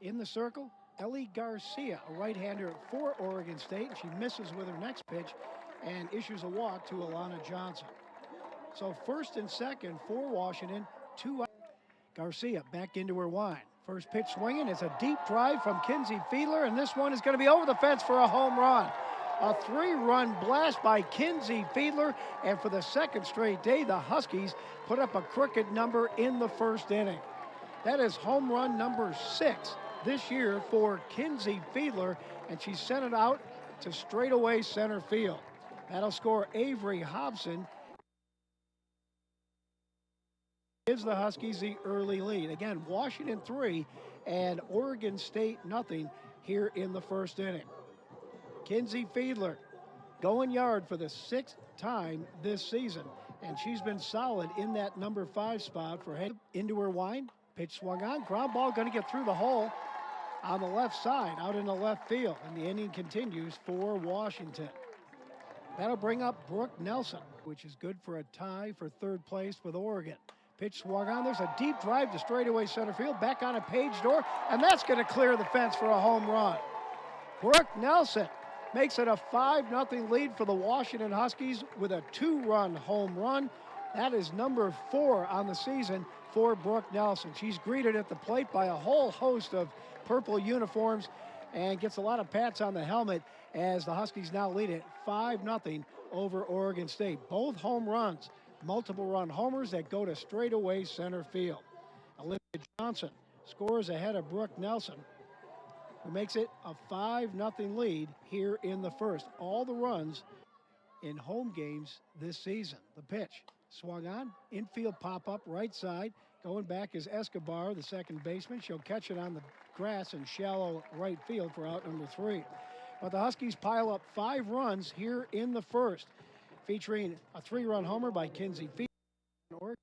In the circle, Ellie Garcia, a right-hander for Oregon State. She misses with her next pitch and issues a walk to Alana Johnson. So first and second for Washington, 2 out. Garcia back into her wind. First pitch swinging. It's a deep drive from Kinsey Fiedler, and this one is going to be over the fence for a home run. A 3-run blast by Kinsey Fiedler, and for the second straight day, the Huskies put up a crooked number in the first inning. That is home run number 6 this year for Kinsey Fiedler, and she sent it out to straightaway center field. That'll score Avery Hobson. Gives the Huskies the early lead. Again, Washington 3 and Oregon State nothing here in the first inning. Kinsey Fiedler going yard for the 6th time this season, and she's been solid in that number 5 spot for head into her wind. Pitch swung on, ground ball going to get through the hole on the left side, out in the left field, and the inning continues for Washington. That'll bring up Brooke Nelson, which is good for a tie for 3rd place with Oregon. Pitch swung on. There's a deep drive to straightaway center field. Back on a Page door, and that's going to clear the fence for a home run. Brooke Nelson makes it a 5-0 lead for the Washington Huskies with a 2-run home run. That is number 4 on the season for Brooke Nelson. She's greeted at the plate by a whole host of purple uniforms and gets a lot of pats on the helmet as the Huskies now lead it 5-0 over Oregon State. Both home runs, multiple run homers that go to straightaway center field. Olivia Johnson scores ahead of Brooke Nelson, who makes it a 5-0 lead here in the first. All the runs in home games this season. The pitch swung on, infield pop-up, right side. Going back is Escobar, the second baseman. She'll catch it on the grass in shallow right field for out number 3. But the Huskies pile up 5 runs here in the first, featuring a 3-run homer by Kinsey Fiedler.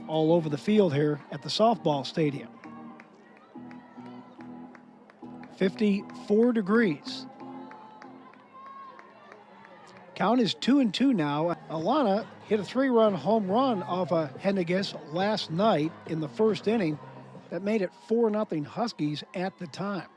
all over the field here at the softball stadium. 54 degrees. Count is 2-2 now. Alana hit a 3-run home run off of Henniges last night in the first inning. That made it 4-0 Huskies at the time.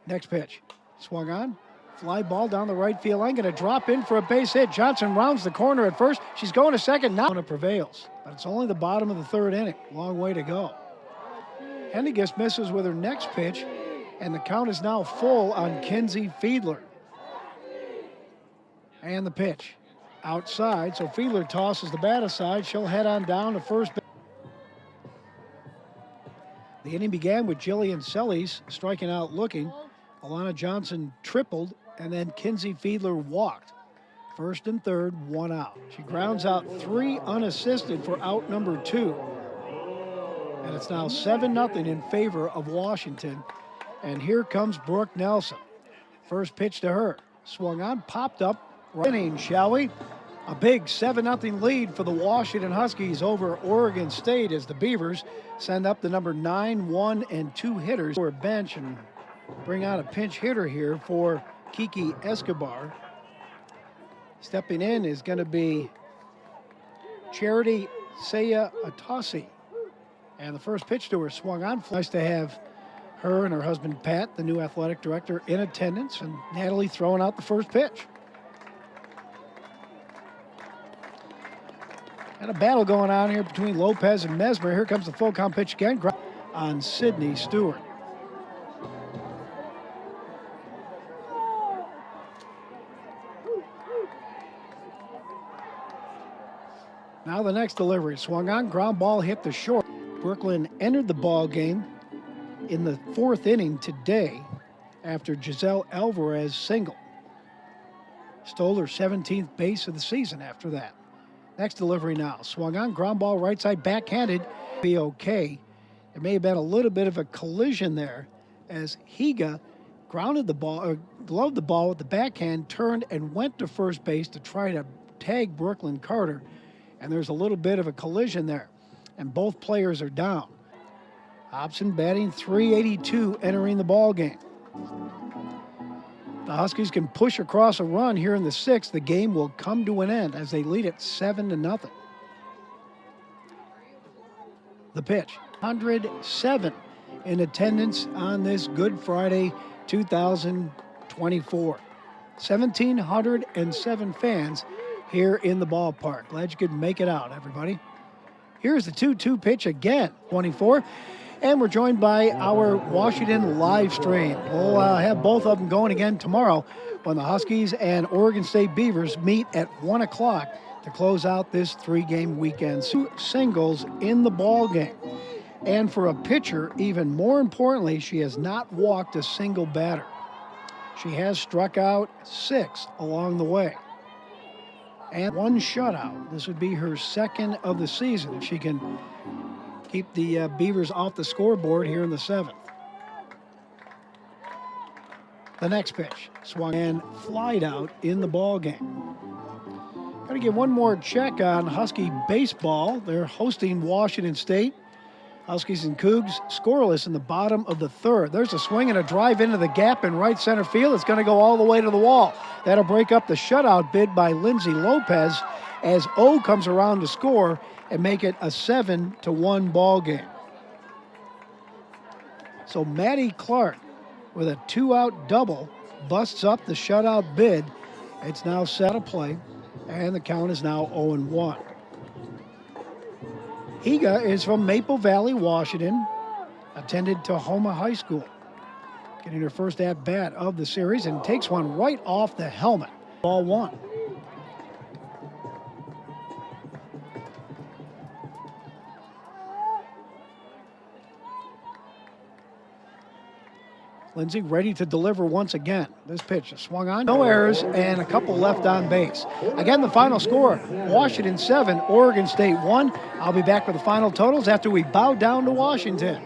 Next pitch. Swung on. Fly ball down the right field line. Going to drop in for a base hit. Johnson rounds the corner at first. She's going to second. Now it prevails. But it's only the bottom of the third inning. Long way to go. Henniges misses with her next pitch. And the count is now full on Kinsey Fiedler. And the pitch outside. So Fiedler tosses the bat aside. She'll head on down to first base. The inning began with Jillian Sellies striking out looking. Alana Johnson tripled, and then Kinsey Fiedler walked. First and third, 1 out. She grounds out 3 unassisted for out number 2. And it's now 7-0 in favor of Washington. And here comes Brooke Nelson. First pitch to her. Swung on, popped up. Inning, shall we? A big 7-0 lead for the Washington Huskies over Oregon State as the Beavers send up the number 9, 1, and 2 hitters for a bench and bring out a pinch hitter here for Kiki Escobar. Stepping in is going to be Charity Saya Atasi. And the first pitch to her swung on. Nice to have her and her husband Pat, the new athletic director, in attendance, and Natalie throwing out the first pitch. And a battle going on here between Lopez and Mesmer. Here comes the full count pitch again on Sydney Stewart. Now the next delivery. Swung on, ground ball hit the short. Brooklyn entered the ball game in the 4th inning today after Giselle Alvarez singled. Stole her 17th base of the season after that. Next delivery now. Swung on, ground ball right side, backhanded. Be okay. There may have been a little bit of a collision there as Higa grounded the ball, or gloved the ball with the backhand, turned and went to first base to try to tag Brooklyn Carter. And there's a little bit of a collision there. And both players are down. Hobson batting .382 entering the ball game. The Huskies can push across a run here in the 6th. The game will come to an end as they lead it 7-0. The pitch. 107 in attendance on this Good Friday 2024. 1,707 fans here in the ballpark. Glad you could make it out, everybody. Here's the 2-2 pitch again, 24. And we're joined by our Washington live stream. We'll have both of them going again tomorrow when the Huskies and Oregon State Beavers meet at 1 o'clock to close out this 3-game weekend. 2 singles in the ball game. And for a pitcher, even more importantly, she has not walked a single batter. She has struck out 6 along the way. And 1 shutout. This would be her 2nd of the season if she can keep the Beavers off the scoreboard here in the 7th. The next pitch, swung and flied out in the ball game. Got to give one more check on Husky baseball. They're hosting Washington State. Huskies and Cougs scoreless in the bottom of the 3rd. There's a swing and a drive into the gap in right center field. It's going to go all the way to the wall. That'll break up the shutout bid by Lindsay Lopez as O comes around to score and make it a 7-1 ball game. So Maddie Clark with a 2-out double busts up the shutout bid. It's now set to play, and the count is now 0-1. Higa is from Maple Valley, Washington, attended Tahoma High School. Getting her first at-bat of the series and takes one right off the helmet. Ball 1. Lindsay ready to deliver once again. This pitch is swung on. No errors and a couple left on base. Again, the final score, Washington 7, Oregon State 1. I'll be back with the final totals after we bow down to Washington.